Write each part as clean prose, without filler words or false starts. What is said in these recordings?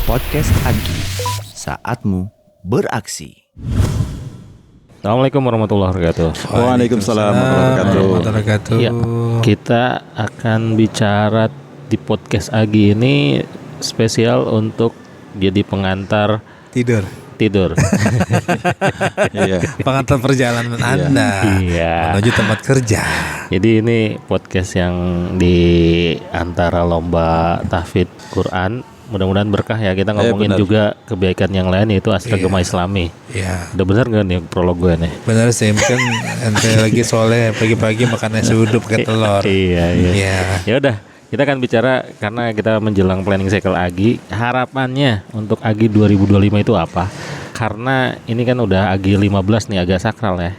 Podcast Agi, saatmu beraksi. Assalamualaikum warahmatullahi wabarakatuh. Waalaikumsalam warahmatullahi wabarakatuh. Ya, kita akan bicara di podcast Agi ini spesial untuk jadi pengantar Tidur. Iya. Pengantar perjalanan Anda menuju tempat kerja. Jadi ini podcast yang di antara lomba tahfidz Quran. Mudah-mudahan berkah ya. Kita ngomongin juga kebaikan yang lain, yaitu Asragama Islami. Iya. Udah benar nggak nih prolog gue nih? Benar sih, mungkin ente lagi soleh pagi-pagi makan nasi uduk pakai telur. Iya. Ya udah, kita akan bicara karena kita menjelang planning cycle Agi. Harapannya untuk Agi 2025 itu apa? Karena ini kan udah Agi 15 nih, agak sakral ya.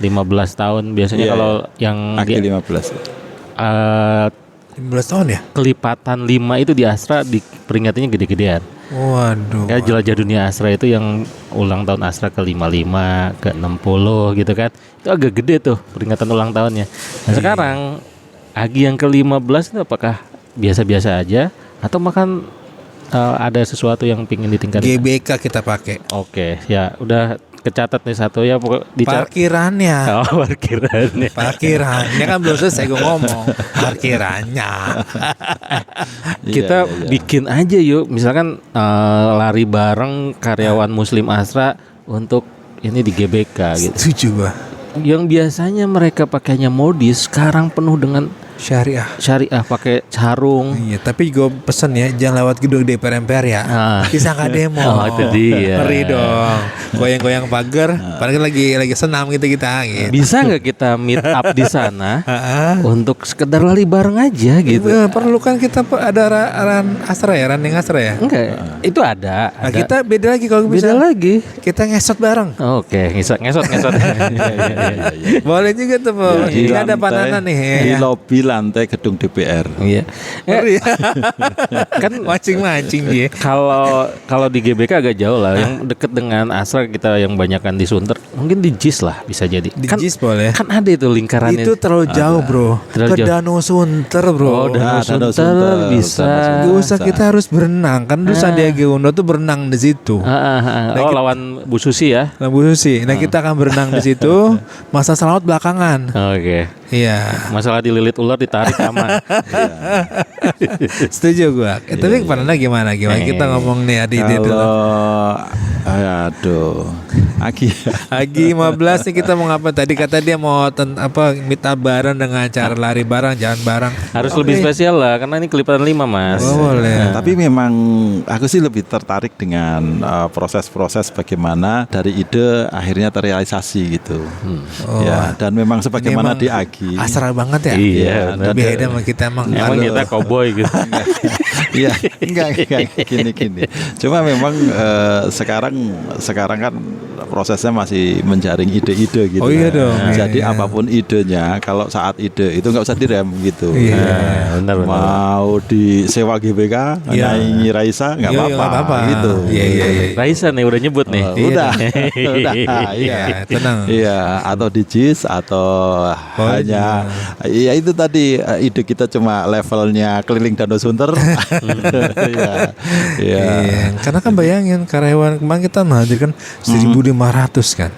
15 tahun biasanya kalau yang Agi 15. 15 tahun ya? Kelipatan 5 itu di Asra diperingatinya gede-gedean. Waduh. Ya jelajah dunia Asra itu yang ulang tahun Asra ke-55, ke-60 gitu kan. Itu agak gede tuh peringatan ulang tahunnya. Nah sekarang Agi yang ke-15 itu apakah biasa-biasa aja atau makan ada sesuatu yang pingin ditingkatkan? GBK kita pakai. Oke, ya udah kecatat nih satu ya pokok parkirannya. Oh, parkirannya. Parkirannya kan belum selesai gue ngomong. Parkirannya. Kita bikin aja yuk, misalkan lari bareng karyawan Muslim Asra untuk ini di GBK gitu. Setuju gua. Yang biasanya mereka pakainya modis sekarang penuh dengan Syariah pakai sarung. Iya, tapi gue pesen ya jangan lewat gedung DPR MPR ya. Bisa nggak demo? Oh, itu dia. Ngeri dong. Goyang-goyang pagar. Padahal lagi senam gitu kita. Gitu. Bisa nggak kita meet up di sana untuk sekedar lari bareng aja gitu? Perlu kan kita ada Asra ya, running Asra ya? Enggak, itu ada. Nah, kita beda lagi kalau bisa. Beda lagi. Kita ngesot bareng. Oke, ngesot. Boleh juga tuh, Bu. Ini ada panana nih. Di lobi lantai gedung DPR. Iya. Kan mancing dia. Kalau di GBK agak jauh lah. Yang deket dengan Asra kita yang banyakan di Sunter, mungkin di JIS lah bisa jadi. Di JIS boleh. Kan ada itu lingkarannya. Itu terlalu jauh, Bro. Ke Danau Sunter, Bro. Oh, Danau Sunter bisa. Gak usah, kita harus berenang. Kan dulu Sandiaga Uno tuh berenang di situ. Lawan Bu Susi ya. Lawan Bu Susi. Nah, kita akan berenang di situ. Masa selawat belakangan. Oke. Iya. Masalah dililit ular ditarik aman. Setuju gua. Tapi panana gimana? Kita ngomong nih Adi dulu. Aduh. Agi 15 nih kita mau ngapa? Tadi kata dia mau meet up bareng dengan cara lari bareng, jalan bareng. Harus lebih spesial lah karena ini kelipatan 5, Mas. Oh, boleh. Tapi memang aku sih lebih tertarik dengan proses-proses bagaimana dari ide akhirnya terrealisasi gitu. Ya, dan memang sebagaimana di Agi. Asra banget ya. Iya. Beda sama kita emang kita cowboy gitu. Iya, enggak gini. Cuma memang sekarang kan prosesnya masih menjaring ide-ide gitu. Oh iya dong. Jadi apapun idenya, kalau saat ide itu nggak usah direm gitu. Iya, benar. Mau disewa GBK, nyanyi Raisa nggak apa-apa gitu. Iya. Raisa nih udah nyebut nih. Udah. Iya, tenang. Iya, atau di JIS atau hanya ya itu tadi ide kita cuma levelnya keliling Danau Sunter. Iya. Karena kan bayangin karyawan kemarin kita menghadirkan 1.500 kan.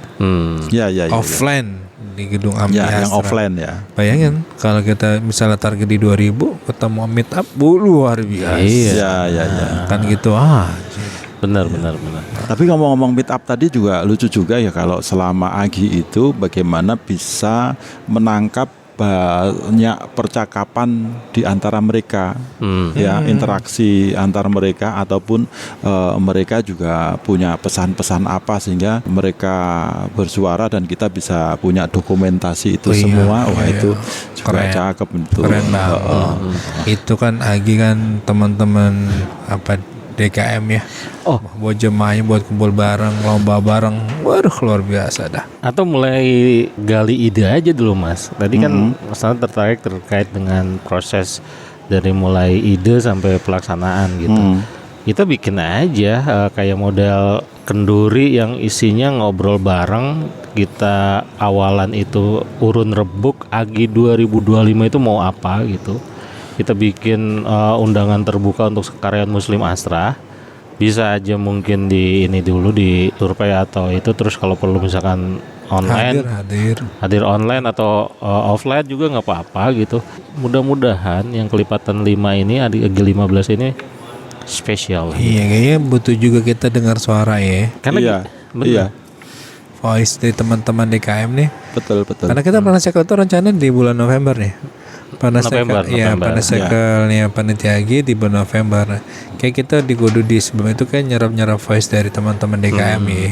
Iya. Offline di gedung Ampi Asra. Yang offline ya. Bayangin kalau kita misalnya target di 2.000 ketemu meet up luar biasa. Iya. Kan gitu Benar. Tapi ngomong-ngomong meet up tadi juga lucu juga ya kalau selama Agi itu bagaimana bisa menangkap banyak percakapan di antara mereka, interaksi antar mereka ataupun mereka juga punya pesan-pesan apa sehingga mereka bersuara dan kita bisa punya dokumentasi itu semua. Itu juga cakep itu. Keren banget. Itu kan Agi kan teman-teman DKM ya. Buat jemaahnya buat kumpul bareng, lomba bareng. Waduh, luar biasa dah. Atau mulai gali ide aja dulu, Mas. Tadi kan Mas tertarik terkait dengan proses dari mulai ide sampai pelaksanaan gitu. Kita bikin aja kayak model kenduri yang isinya ngobrol bareng. Kita awalan itu urun rebuk Agi 2025 itu mau apa gitu. kita bikin undangan terbuka untuk sekalian Muslim Astra. Bisa aja mungkin di ini dulu di survei atau itu, terus kalau perlu misalkan online hadir online atau offline juga nggak apa-apa gitu. Mudah-mudahan yang kelipatan 5 ini G15 ini spesial. Iya, kayaknya butuh juga kita dengar suara ya. Karena iya. Voice dari teman-teman DKM nih. Betul. Karena kita pernah cycle itu rencana di bulan November nih. November. Pada cycle-nya panitia Agi di bulan November. Kayak kita di Kudu di sebelum itu kan nyerap voice dari teman-teman DKM ya.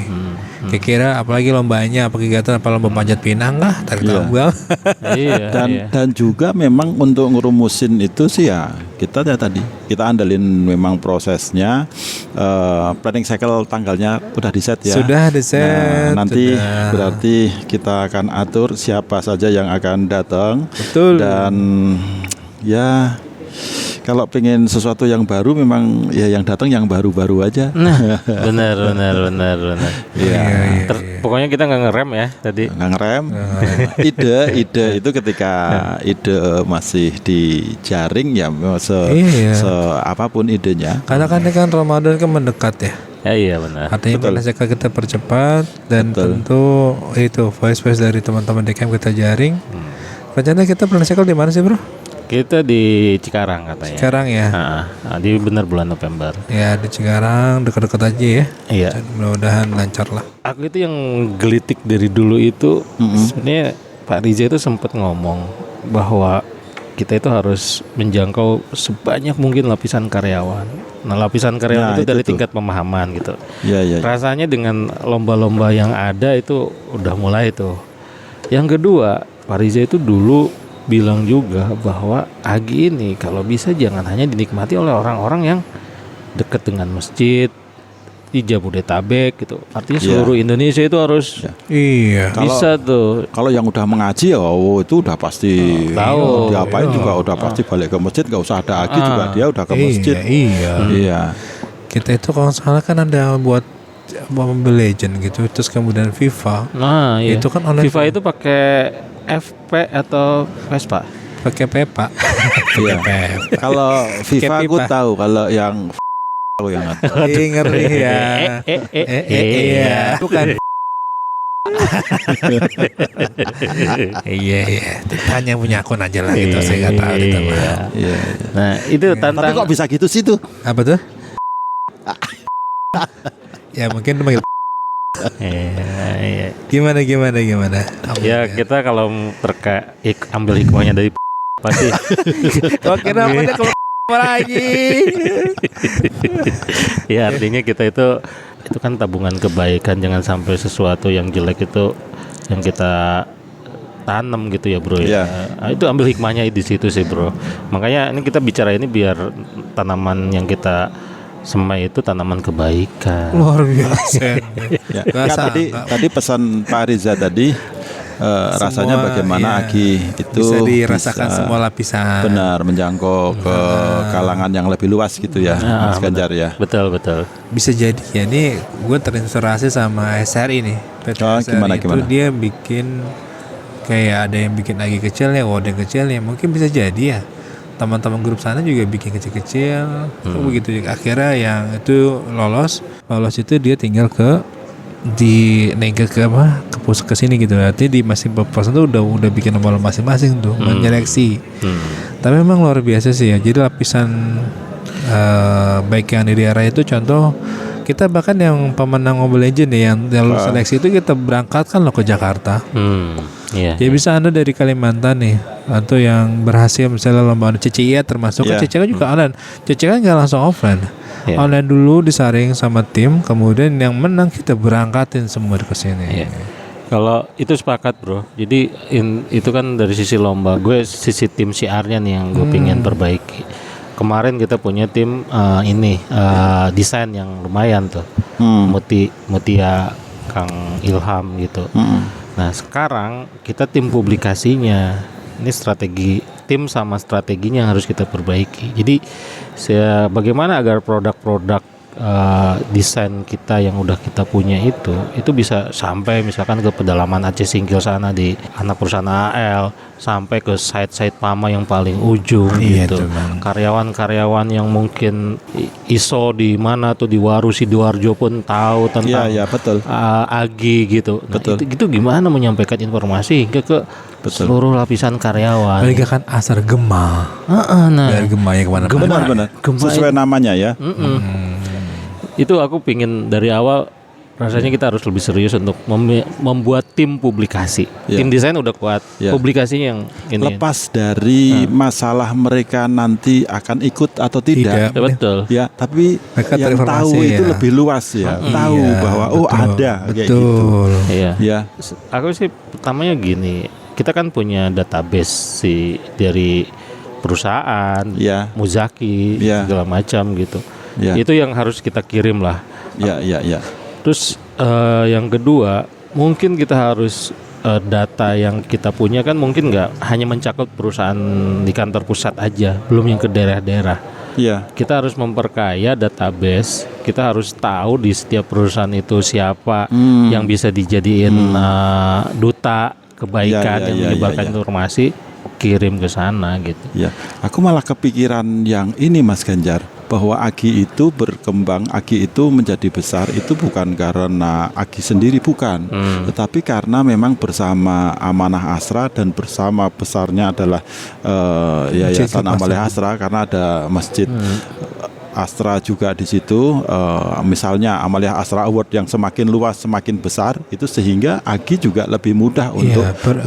Kira-kira apalagi lombanya, apa kegiatan, apa lomba panjat pinang lah, tarik tambang. Dan juga memang untuk ngerumusin itu sih ya kita andalin memang prosesnya, planning cycle tanggalnya udah di set ya. Sudah di set. Nah, nanti berarti kita akan atur siapa saja yang akan datang. Betul. Dan ya kalau pengen sesuatu yang baru memang ya yang datang yang baru-baru aja. Nah, benar. Iya. Pokoknya kita nggak ngerem ya tadi. Nggak ngerem. Ide itu ketika ide masih di jaring ya apapun idenya. Karena kan Ramadan kan mendekat ya. Ya, iya benar. Artinya kita percepat dan tentu itu voice dari teman-teman DKM kita jaring. Rencana kita pernah cycle di mana sih bro? Kita di Cikarang katanya. Cikarang ya. Di benar bulan November. Ya di Cikarang dekat-dekat aja ya. Iya. Mudah-mudahan lancar lah. Aku itu yang gelitik dari dulu itu sebenarnya Pak Riza itu sempat ngomong bahwa kita itu harus menjangkau sebanyak mungkin lapisan karyawan. Nah lapisan karyawan itu dari tingkat pemahaman gitu. Iya. Rasanya dengan lomba-lomba yang ada itu udah mulai tuh. Yang kedua Pak Riza itu dulu bilang juga bahwa Agi ini kalau bisa jangan hanya dinikmati oleh orang-orang yang dekat dengan masjid di Jabodetabek gitu. Artinya seluruh Indonesia itu harus bisa tuh. Kalau yang udah mengaji itu udah pasti tahu. Diapain juga udah pasti balik ke masjid, nggak usah ada Agi juga dia udah ke masjid. Iya. Kita itu kalau salah kan ada buat Mobile Legend gitu, terus kemudian FIFA. Nah, iya. Itu kan online. FIFA itu pakai FP atau Vespa? Pakai Pepa. Iya. Kalau FIFA aku tahu, kalau yang aku yang ngeri ya. Iya. Bukan. Iya. Tanya punya akun aja lah gitu, saya nggak tahu. Iya. Nah itu tantang. Tapi kok bisa gitu sih tuh? Apa tuh? Ya mungkin manggil. Gimana? Ya kita kalau ambil hikmahnya dari pasti. Oke, namanya kalau lagi. Ya artinya kita itu kan tabungan kebaikan, jangan sampai sesuatu yang jelek itu yang kita tanam gitu ya bro ya. Nah, itu ambil hikmahnya di situ sih bro. Makanya ini kita bicara ini biar tanaman yang kita semai itu tanaman kebaikan. Luar biasa. Tadi pesan Pak Riza tadi rasanya bagaimana Agi itu bisa dirasakan semua lapisan. Benar, menjangkau ke kalangan yang lebih luas gitu ya, Mas Ganjar ya. Betul. Bisa jadi ya, ini gue terinspirasi sama SRI nih. Gimana? Dia bikin kayak ada yang bikin Agi kecilnya, ada yang kecilnya, mungkin bisa jadi ya. Teman-teman grup sana juga bikin kecil-kecil, begitu juga. Akhirnya yang itu lolos itu dia tinggal ke sini gitu. Artinya di masing person tuh udah bikin nomor masing-masing tuh, menyeleksi. Tapi memang luar biasa sih ya. Jadi lapisan baik yang di daerah itu, contoh kita bahkan yang pemenang Mobile Legend ya, yang seleksi itu kita berangkatkan loh ke Jakarta. Ya bisa Anda dari Kalimantan nih, atau yang berhasil misalnya lomba CCI termasuk kan CCI kan juga online. CCI kan nggak langsung offline. Online dulu disaring sama tim, kemudian yang menang kita berangkatin semua ke sini. Kalau itu sepakat bro. Jadi itu kan dari sisi lomba, gue sisi tim CR-nya nih yang gue pingin perbaiki. Kemarin kita punya tim desain yang lumayan tuh, Mutia, Kang Ilham gitu. Nah sekarang kita tim publikasinya, ini strategi tim sama strateginya yang harus kita perbaiki. Jadi bagaimana agar produk-produk desain kita yang udah kita punya itu bisa sampai misalkan ke pedalaman Aceh Singkil sana di anak perusahaan AL, sampai ke site-site Pama yang paling ujung Iya, gitu. tuh, Bang. Karyawan-karyawan yang mungkin ISO di mana tuh di Waru Sidoarjo pun tahu tentang Iya, betul. Agi gitu. Nah, Betul. itu gimana menyampaikan informasi hingga ke Betul. seluruh lapisan karyawan. Mereka kan asar gema. Nah, Biar gema ya kemana-mana. Benar-benar. Gemah Sesuai namanya ya. itu aku pingin dari awal, rasanya kita harus lebih serius untuk membuat tim publikasi. Ya. Tim desain udah kuat, Ya. publikasinya yang ini. Lepas dari masalah mereka nanti akan ikut atau tidak. Tidak. Ya, betul. Ya, tapi Mereka yang terinformasi tahu itu ya. lebih luas ya. Tahu Iya, bahwa betul, ada kayak gitu. betul. Iya. Ya, Aku sih pertamanya gini, kita kan punya database dari perusahaan, Ya. Muzaki, Ya. segala macam gitu. Ya. Itu yang harus kita kirim lah. ya. Terus yang kedua, mungkin kita harus data yang kita punya kan mungkin nggak hanya mencakup perusahaan di kantor pusat aja, belum yang ke daerah-daerah. Ya. Kita harus memperkaya database. Kita harus tahu di setiap perusahaan itu siapa yang bisa dijadiin duta kebaikan Ya, yang ya, menyebarkan ya. informasi, kirim ke sana gitu. Ya, aku malah kepikiran yang ini Mas Ganjar, bahwa Agi itu berkembang, Agi itu menjadi besar itu bukan karena Agi sendiri, bukan, tetapi karena memang bersama Amanah Asra dan bersama besarnya adalah Yayasan Amalia Asra, karena ada masjid Astra juga di situ. Misalnya Amalia Asra Award yang semakin luas, semakin besar, itu sehingga Agi juga lebih mudah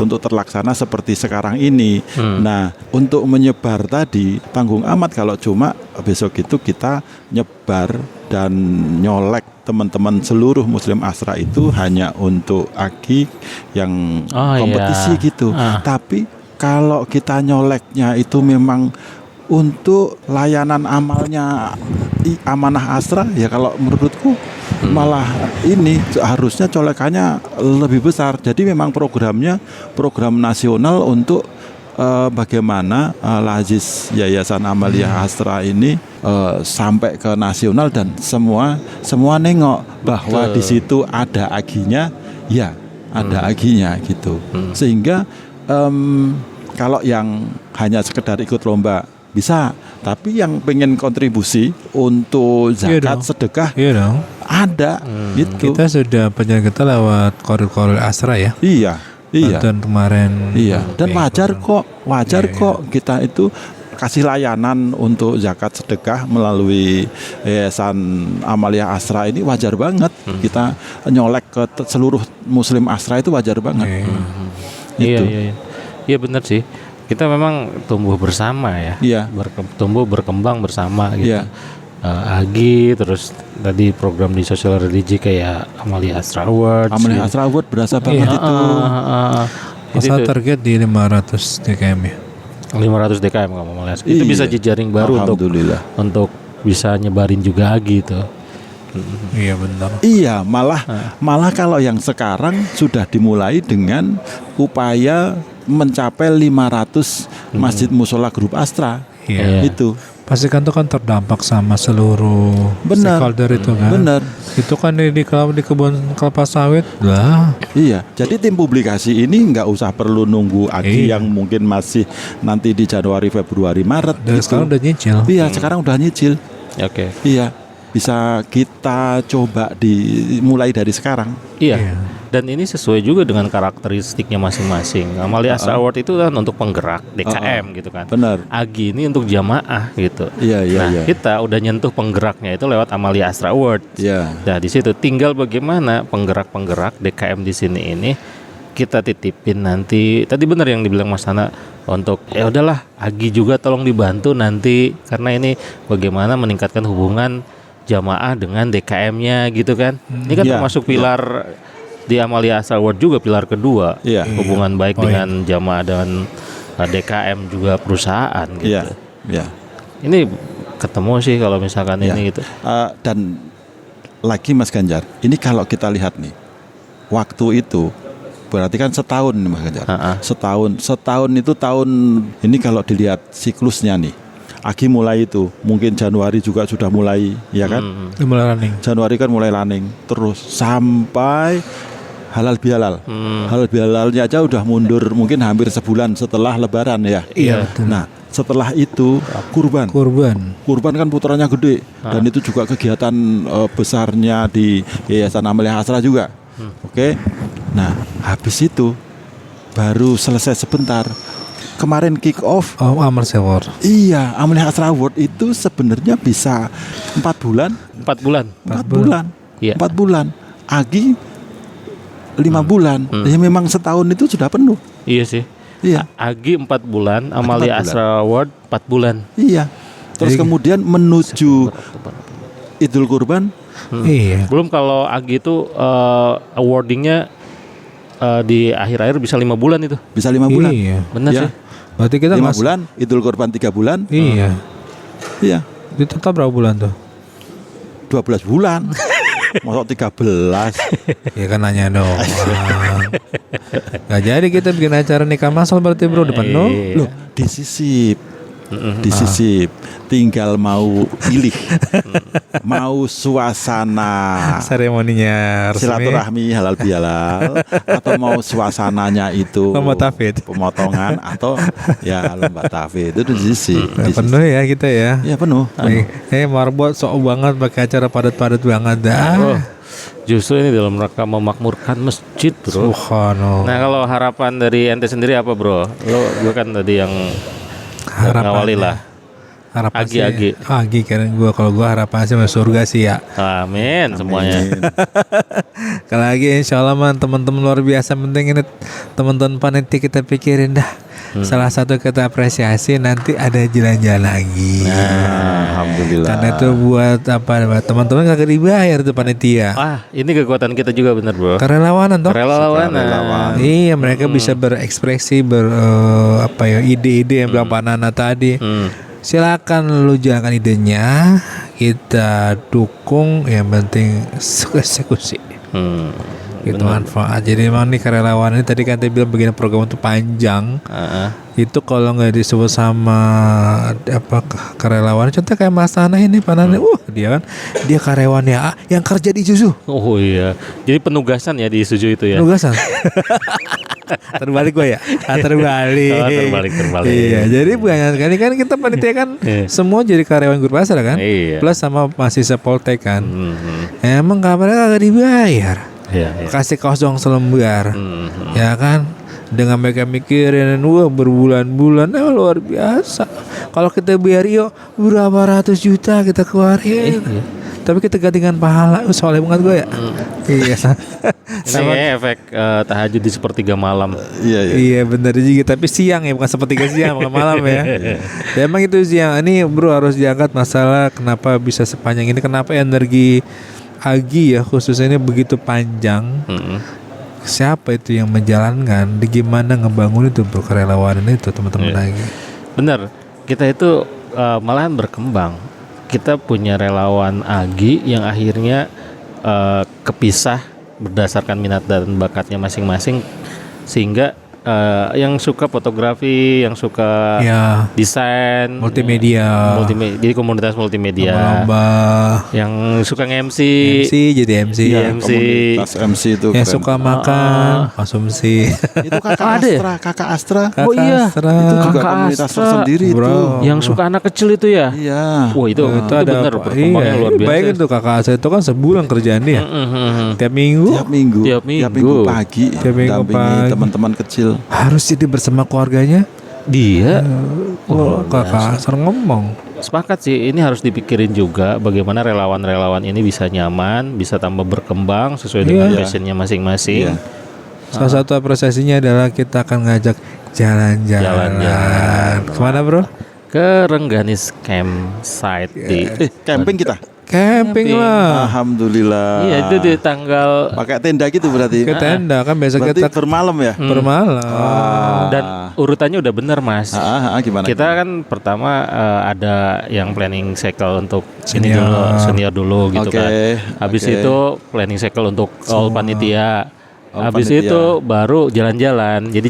untuk terlaksana seperti sekarang ini. Nah, untuk menyebar tadi tanggung amat kalau cuma besok itu kita nyebar dan nyolek teman-teman seluruh Muslim Asra itu hanya untuk Agi yang kompetisi gitu. Tapi kalau kita nyoleknya itu memang untuk layanan amalnya Amanah Asra, ya kalau menurutku malah ini harusnya colekannya lebih besar. Jadi memang programnya program nasional untuk bagaimana Lazis Yayasan Amalia Asra ini sampai ke nasional dan semua nengok bahwa di situ ada aginya, ya ada aginya gitu. Sehingga kalau yang hanya sekedar ikut lomba bisa, tapi yang pengen kontribusi untuk zakat, sedekah, Iya dong. ada gitu. Kita sudah penjaga kita lewat koridor Asra ya. Iya. Bantuan kemarin. Iya. Dan wajar kok kita itu kasih layanan untuk zakat sedekah melalui Yayasan Amalia Asra ini, wajar banget. Kita nyolek ke seluruh Muslim Asra itu wajar banget. Gitu. Iya benar sih. Kita memang tumbuh bersama ya. Iya. Tumbuh berkembang bersama gitu. Iya. Agi, terus tadi program di sosial religi kayak Amalia Asra Awards. Amalia Asra Award berasa banget itu. Masa target di 500 DKM ya. 500 DKM kamu Amalia Asra. Itu Iya. bisa jejaring baru Alhamdulillah. untuk bisa nyebarin juga Agi itu. Iya benar. Iya, malah kalau yang sekarang sudah dimulai dengan upaya mencapai 500 masjid musola grup Astra. Iya. Itu. Pasti kan itu kan terdampak sama seluruh stakeholder itu kan. Benar. Itu kan di kebun kelapa sawit lah. Iya, jadi tim publikasi ini nggak usah perlu nunggu Agi yang mungkin masih nanti di Januari, Februari, Maret. Dan gitu. sekarang udah nyicil. Iya, sekarang udah nyicil. Oke. Iya, bisa kita coba dimulai dari sekarang. Iya. Dan ini sesuai juga dengan karakteristiknya masing-masing. Amalia Asra Award itu kan untuk penggerak DKM gitu kan. Benar. Agi ini untuk jamaah gitu. Iya. Nah, kita udah nyentuh penggeraknya itu lewat Amalia Asra Award. Iya. Nah, di situ tinggal bagaimana penggerak-penggerak DKM di sini ini kita titipin nanti. Tadi benar yang dibilang Mas Hana untuk ya udahlah Agi juga tolong dibantu nanti karena ini bagaimana meningkatkan hubungan jamaah dengan DKM-nya gitu kan. Ini kan Iya, termasuk pilar di Amalia Asra Award juga pilar kedua. Iya. Hubungan baik dengan jamaah dan DKM juga perusahaan gitu. Iya. Iya. Ini ketemu sih kalau misalkan Ya. ini gitu. Dan lagi Mas Ganjar, ini kalau kita lihat nih, waktu itu berarti kan setahun nih Mas Ganjar. Setahun itu tahun ini kalau dilihat siklusnya nih, Agi mulai itu, mungkin Januari juga sudah mulai, ya kan? Mulai running. Januari kan mulai running, terus sampai halal bihalal. Halal bihalalnya aja udah mundur mungkin hampir sebulan setelah Lebaran ya. Iya, betul. Nah, setelah itu kurban. Kurban kan putarannya gede dan itu juga kegiatan besarnya di Yayasan Amelia Asra juga. Oke. Nah, habis itu baru selesai sebentar. Kemarin kick off Amelia Award. Iya, Amelia Asra Award itu sebenarnya bisa 4 bulan. 4 bulan. 4 bulan. Iya. 4 bulan. Agi 5 bulan. Ya memang setahun itu sudah penuh. Iya sih. Iya. Agi 4 bulan, Amalia 4 bulan. Asra Award 4 bulan. Iya. Terus kemudian menuju Idul Kurban. Iya. Belum kalau Agi itu awardingnya di akhir-akhir bisa 5 bulan itu. Bisa 5 bulan. Iya. Benar Ya. sih. Berarti kita 5 bulan, Idul Kurban 3 bulan. Iya. Iya. Itu total berapa bulan tuh? 12 bulan. Masuk 13. Ya kan nanya dong. Gak jadi kita bikin acara nikah masal berarti bro udah penuh. Iya. Loh, disisip. Disisip. Tinggal mau pilih. Mau suasana Seremoninya resmi. silaturahmi halal bihalal atau mau suasananya itu Lomba tafid. pemotongan atau ya lomba tafid itu disisip. Nah, penuh ya kita ya. Ya penuh. Marbot sok banget pakai acara padat-padat banget dah. Oh, justru ini dalam rangka memakmurkan masjid, bro. Subhanallah. Nah, kalau harapan dari ente sendiri apa, bro? Gue kan tadi yang ngawali lah. Harapan Agi. Agi kan kalau gua harapan sih masuk surga sih ya. Amin semuanya. Kalau lagi insya Allah man teman-teman luar biasa, penting ini teman-teman panitia kita pikirin dah. Salah satu kita apresiasi nanti ada jalan-jalan lagi. Alhamdulillah. Karena itu buat apa? Teman-teman kagak dibayar tuh panitia. Ini kekuatan kita juga bener, bro. Kerelawanan toh. Relawan. Iya, mereka bisa berekspresi ide-ide yang bilang Pak Nana tadi. Silakan lu jalankan idenya, kita dukung, yang penting eksekusi. Gitu manfaat. Jadi memang nih karyawan ini tadi kan dia bilang begini program itu panjang. Itu kalau nggak disebut sama karyawan, contoh kayak Mas Nana ini, Pak Nana, dia karyawan ya yang kerja di Susu. Oh iya. Jadi penugasan ya di Suju itu ya. Penugasan. Terbalik gue ya. Terbalik. Iya, jadi bukan kali kan kita panitia kan semua jadi karyawan guru pasar kan. Iya. Plus sama mahasiswa Poltek kan. Emang kabarnya kagak dibayar. Iya. Kasih kosong selembar. Ya kan? Dengan mereka mikirin berbulan-bulan luar biasa. Kalau kita bayar berapa ratus juta kita keluarin. Tapi kita gantikan pahala. Soalnya banget gue ya. Iya. Ini efek tahajud di sepertiga malam. Iya benar juga. Tapi siang ya, bukan sepertiga siang, bukan malam ya. Ya emang itu siang. Ini bro harus diangkat masalah kenapa bisa sepanjang ini. Kenapa energi Agi ya khususnya ini begitu panjang. Siapa itu yang menjalankan? Gimana ngebangun itu bro, kerelawanan itu teman-teman Agi. Benar. Kita itu malahan berkembang. Kita punya relawan Agi yang akhirnya kepisah berdasarkan minat dan bakatnya masing-masing, sehingga yang suka fotografi, yang suka desain, multimedia, jadi komunitas multimedia, lomba, yang suka nge-MC, jadi MC, komunitas MC itu yang keren. suka makan, konsumsi. Itu kakak Astra. Oh iya, itu juga komunitas tersendiri itu. Yang suka anak kecil itu ya. Iya. Wah itu ada benar perkembangannya luar biasa. Bayangin tuh kakak saya itu kan sebulan kerjaan dia. Tiap minggu pagi dampingi teman-teman kecil. Harus jadi bersama keluarganya. Dia kakak Astra ngomong. Sepakat sih, ini harus dipikirin juga bagaimana relawan-relawan ini bisa nyaman, bisa tambah berkembang sesuai dengan passionnya masing-masing. Salah satu apresiasinya adalah kita akan ngajak jalan-jalan. Kemana bro? Ke Rengganis Campsite di Camping kita. Camping lah. Alhamdulillah. Iya itu di tanggal pakai tenda gitu berarti. Ke tenda kan biasa berarti kita bermalam ya. Bermalam. Dan urutannya udah bener mas. Gimana? Kita kan pertama ada yang planning cycle untuk senior dulu gitu kan. Habis itu planning cycle untuk all panitia. Habis itu baru jalan-jalan. Jadi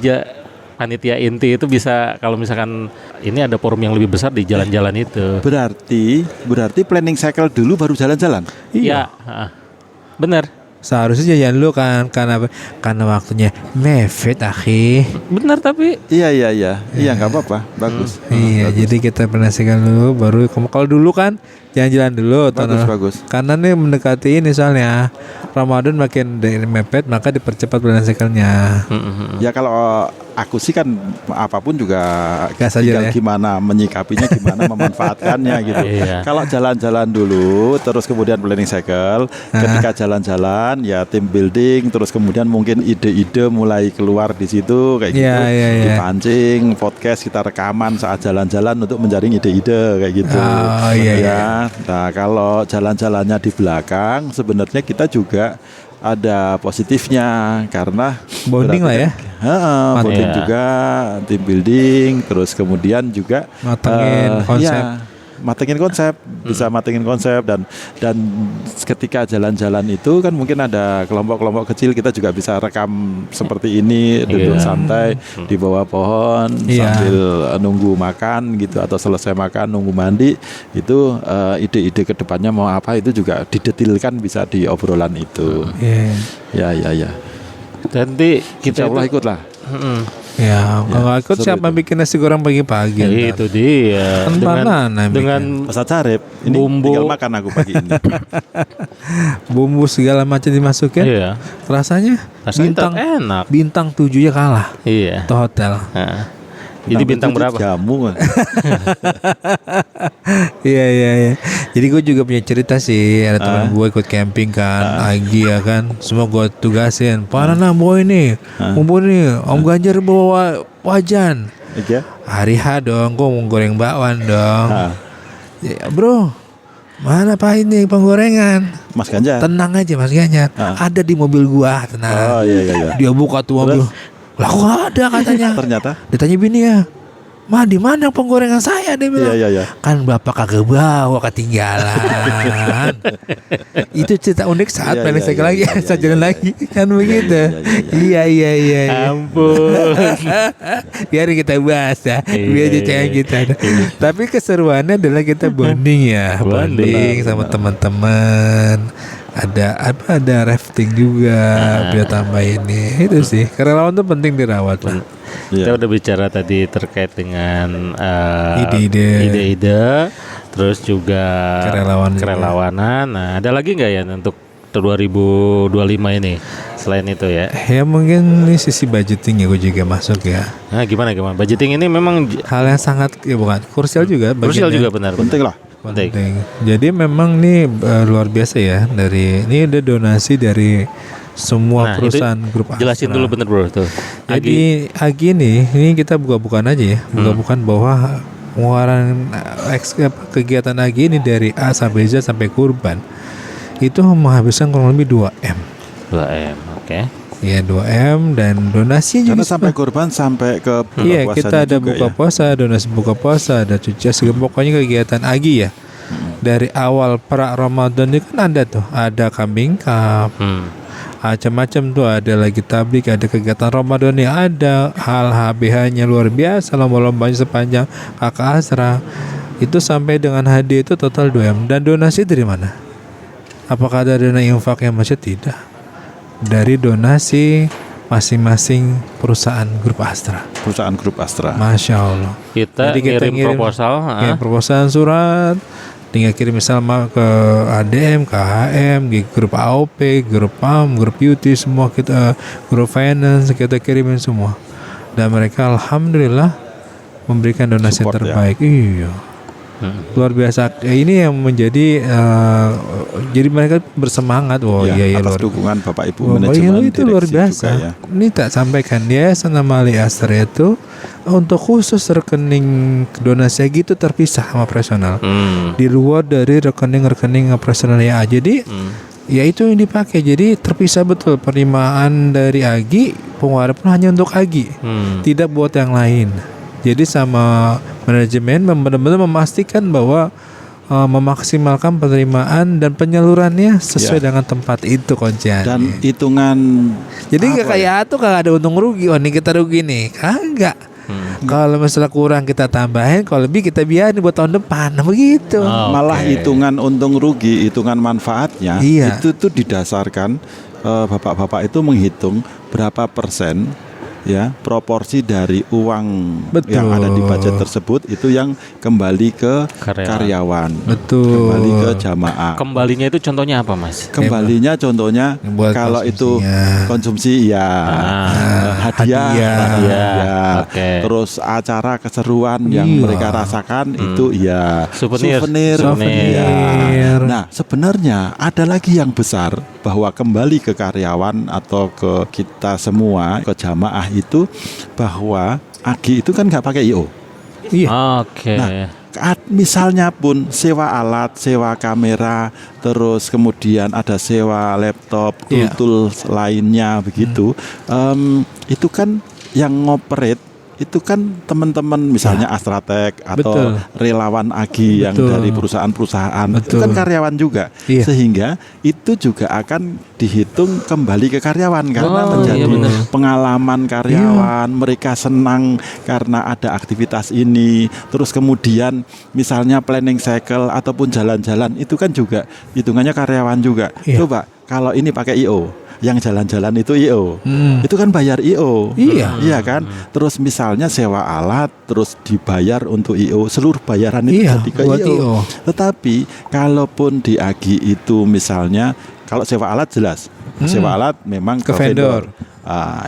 panitia inti itu bisa kalau misalkan ini ada forum yang lebih besar di jalan-jalan itu. Berarti planning cycle dulu baru jalan-jalan. Iya, benar. Seharusnya jajan dulu kan karena waktunya mepet akhi. Benar tapi Iya nggak apa-apa, bagus. Iya, jadi kita planasikan dulu baru kalau dulu kan jalan-jalan dulu Bagus. Karena nih mendekati ini soalnya Ramadan makin mepet maka dipercepat planasikannya. Ya kalau aku sih kan apapun juga Gas aja tinggal ya. gimana menyikapinya, gimana memanfaatkannya gitu. Iya. Kalau jalan-jalan dulu, terus kemudian planning cycle, ketika jalan-jalan ya team building, terus kemudian mungkin ide-ide mulai keluar di situ kayak gitu, Iya. dipancing podcast kita rekaman saat jalan-jalan untuk menjaring ide-ide kayak gitu. Oh, iya. Ya, nah kalau jalan-jalannya di belakang, sebenarnya kita juga ada positifnya karena Bonding lah ya. Bonding Iya. juga, team building, terus kemudian juga Matengin konsep. matengin konsep, bisa matengin konsep dan ketika jalan-jalan itu kan mungkin ada kelompok-kelompok kecil, kita juga bisa rekam seperti ini, duduk Iya. santai di bawah pohon Iya. sambil nunggu makan gitu, atau selesai makan nunggu mandi itu, ide-ide kedepannya mau apa itu juga didetilkan bisa di obrolan itu. Iya. Ya. nanti kita Insya Allah itu- ikutlah. Ya, kalau ikut seru siapa itu. bikin nasi goreng pagi-pagi? Ya, itu dia Kan banana yang dengan Ustaz Sarip, ini Bumbu. tinggal makan aku pagi ini. Bumbu segala macam dimasukin. iya. Rasanya Rasanya enak. bintang 7 ya kalah Iya. ke hotel. Nah, jadi bintang itu berapa? Jamu. Iya. Jadi gue juga punya cerita sih. Ada teman gue ikut camping kan, Agi ya kan. Semua gue tugasin. Parana bawa ini, mumpun nih. Om Ganjar bawa wajan. Iya. Hari H dong, gue mau goreng bakwan dong. Ya, bro, mana pak ini penggorengan? Mas Ganjar. Tenang aja Mas Ganjar. Ada di mobil gua, tenang. Oh iya. Dia buka tuh mobil. Lah kok nggak ada katanya. Ternyata. Ditanya bini ya, "Ma, di mana penggorengan saya?" Dia bilang. Iya. Kan bapak kagak bawa, ketinggalan. Itu cerita unik saat Iya, planning iya, cycle iya, lagi, iya, saat jalan iya, lagi kan begitu. Iya, Iya. Ampun. Biar kita bahas ya, Iya, biar iya, cewek iya. kita. Tapi keseruannya adalah kita bonding ya, bonding sama teman-teman. Ada rafting juga, biar tambah ini. Itu sih, kerelawan tuh penting dirawat lah. Kita udah bicara tadi terkait dengan Ide-ide. terus juga kerelawanan. Nah, ada lagi nggak ya untuk 2025 ini selain itu ya? Ya mungkin ini sisi budgeting ya gue juga masuk ya. Nah, gimana? Budgeting ini memang Hal yang sangat ya bukan krusial juga. krusial bagiannya. juga benar. Penting lah. Penting. Penting. Jadi memang nih luar biasa ya, dari ini ada donasi dari semua Nah, perusahaan itu grup jelasin Astra. dulu bener bro tuh. Jadi Agi ini kita buka-bukaan aja ya, buka-bukaan bahwa pengeluaran kegiatan Agi ini dari A sampai Z sampai kurban itu menghabiskan kurang lebih 2M. 2M, oke. Ya 2M dan donasi juga Karena sampai korban sampai ke buka iya, puasanya kita ada juga buka ya. puasa, donasi buka puasa, ada cuci segala pokoknya kegiatan Agi ya. Dari awal pra Ramadan itu kan ada tuh, ada kambing cup, macam-macam tuh, ada lagi tablik, ada kegiatan Ramadan yang ada hal HBH-nya luar biasa, lomba-lombanya sepanjang Kakak Asra. Itu sampai dengan hadiah itu total 2M. Dan donasi dari mana? Apakah ada dana infak yang masih? Tidak. Dari donasi masing-masing perusahaan grup Astra. Perusahaan grup Astra. Masya Allah. Kita Jadi ngirim proposal, kirim proposal surat, tinggal kirim misalnya ke ADM, KHM, di grup AOP, grup PAM, grup UT, semua kita, grup finance kita kirimin semua. Dan mereka alhamdulillah memberikan donasi yang Support, ya. terbaik. Iya. Luar biasa. Ini yang menjadi jadi mereka bersemangat. Oh Ya, iya atas luar dukungan Bapak Ibu Oh, manajemen itu luar direksi biasa. juga ya. Ini tak sampaikan Yayasan Amali Astra itu untuk khusus rekening donasi gitu terpisah sama operasional. Di luar dari rekening-rekening operasional ya. Jadi ya itu yang dipakai. Jadi terpisah betul penerimaan dari Agi, pengeluaran pun hanya untuk Agi. Tidak buat yang lain. Jadi sama manajemen benar-benar memastikan bahwa memaksimalkan penerimaan dan penyalurannya sesuai dengan tempat itu kunciannya. Dan hitungan Jadi apa nggak kayak tuh kagak ada untung rugi. Oh, ini kita rugi nih, kagak. Kalau misalnya kurang kita tambahin, kalau lebih kita biarin buat tahun depan. Nah, begitu. malah hitungan untung rugi, hitungan manfaatnya Iya. itu tuh didasarkan bapak-bapak itu menghitung berapa persen ya proporsi dari uang Betul. yang ada di budget tersebut itu yang kembali ke karyawan, Betul. kembali ke jamaah. Kembalinya itu contohnya apa, Mas? Kembalinya contohnya Buat kalau itu konsumsinya. konsumsi ya hadiah, Hadiah. Oke. terus acara keseruan yang Iya. mereka rasakan itu ya Souvenir. Ya. Souvenir. Nah sebenarnya ada lagi yang besar bahwa kembali ke karyawan atau ke kita semua, ke jamaah itu bahwa Agi itu kan nggak pakai IO. Iya. Oke. Nah, misalnya pun sewa alat, sewa kamera, terus kemudian ada sewa laptop, Iya. tool lainnya begitu. Itu kan yang ngoperate itu kan teman-teman misalnya Astratek atau Betul. relawan Agi yang Betul. dari perusahaan-perusahaan itu Betul. kan karyawan juga, Iya. sehingga itu juga akan dihitung kembali ke karyawan karena Oh, menjadi iya benar. pengalaman karyawan, mereka senang karena ada aktivitas ini. Terus kemudian misalnya planning cycle ataupun jalan-jalan itu kan juga hitungannya karyawan juga. Iya. Coba kalau ini pakai IO, yang jalan-jalan itu IO, itu kan bayar IO, Iya. iya kan. Terus misalnya sewa alat, terus dibayar untuk IO, seluruh bayaran itu Iya, jadi ke buat IO. IO. Tetapi kalaupun di Agi itu misalnya kalau sewa alat jelas, sewa alat memang Ke ke vendor.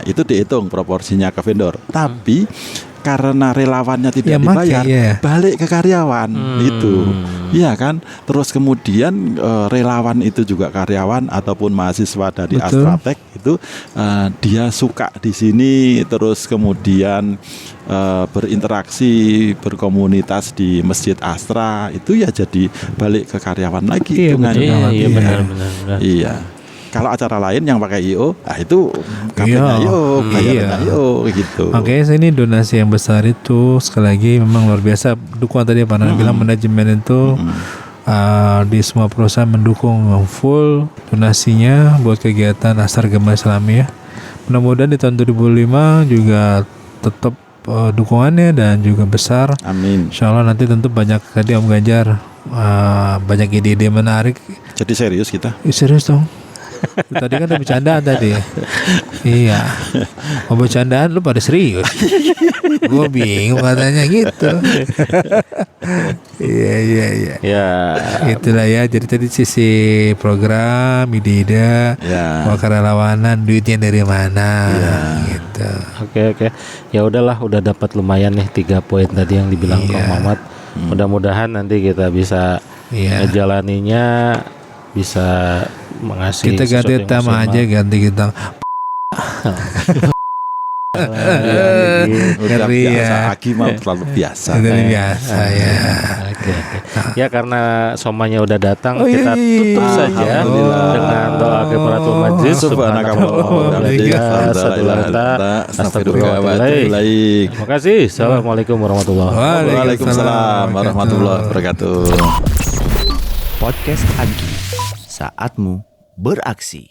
Itu dihitung proporsinya ke vendor. Tapi karena relawannya tidak Ya, make, dibayar, ya. balik ke karyawan itu, iya kan. Terus kemudian relawan itu juga karyawan ataupun mahasiswa dari Betul. Astratek itu dia suka di sini, terus kemudian berinteraksi, berkomunitas di Masjid Astra itu ya jadi balik ke karyawan lagi Iya, hitungannya. betul. Iya, Iya. benar. Iya. Kalau acara lain yang pakai IO, itu kabelnya Iya. IO, bayarannya Iya. IO gitu. Makanya ini donasi yang besar itu sekali lagi memang luar biasa. Dukungan tadi Pak Nana bilang manajemen itu di semua perusahaan mendukung full donasinya buat kegiatan Asar Gema Islami ya. Mudah-mudahan di tahun 2005 juga tetap dukungannya dan juga besar. Amin. Insya Allah nanti tentu banyak tadi Om Ganjar banyak ide-ide menarik. Jadi serius kita. Serius dong. Tadi kan ada bercandaan tadi. Iya. Mau bercandaan lu pada serius. Gue bingung katanya gitu. Iya. Ya. Itulah ya. Jadi tadi sisi program, ide-ide, Ya. kerelawanan, duitnya dari mana, gitu. Oke. Ya udahlah, udah dapat lumayan nih 3 poin tadi yang dibilang Iya. Kang Mamat. Mudah-mudahan nanti kita bisa Iya. ngejalaninya, bisa mengasih Kita ganti sesuatu yang tema maksimal. aja, ganti kita. Udah Ngeri biasa, ya. Agi mah terlalu biasa. Dari biasa ya. Oke. Ya karena somanya udah datang, Oh, kita iya. tutup saja Alhamdulillah. dengan doa kafaratul majlis. Astagfirullahaladzim. Terima kasih. Assalamualaikum warahmatullahi wabarakatuh. Waalaikumsalam warahmatullahi wabarakatuh. Podcast Agi, saatmu beraksi.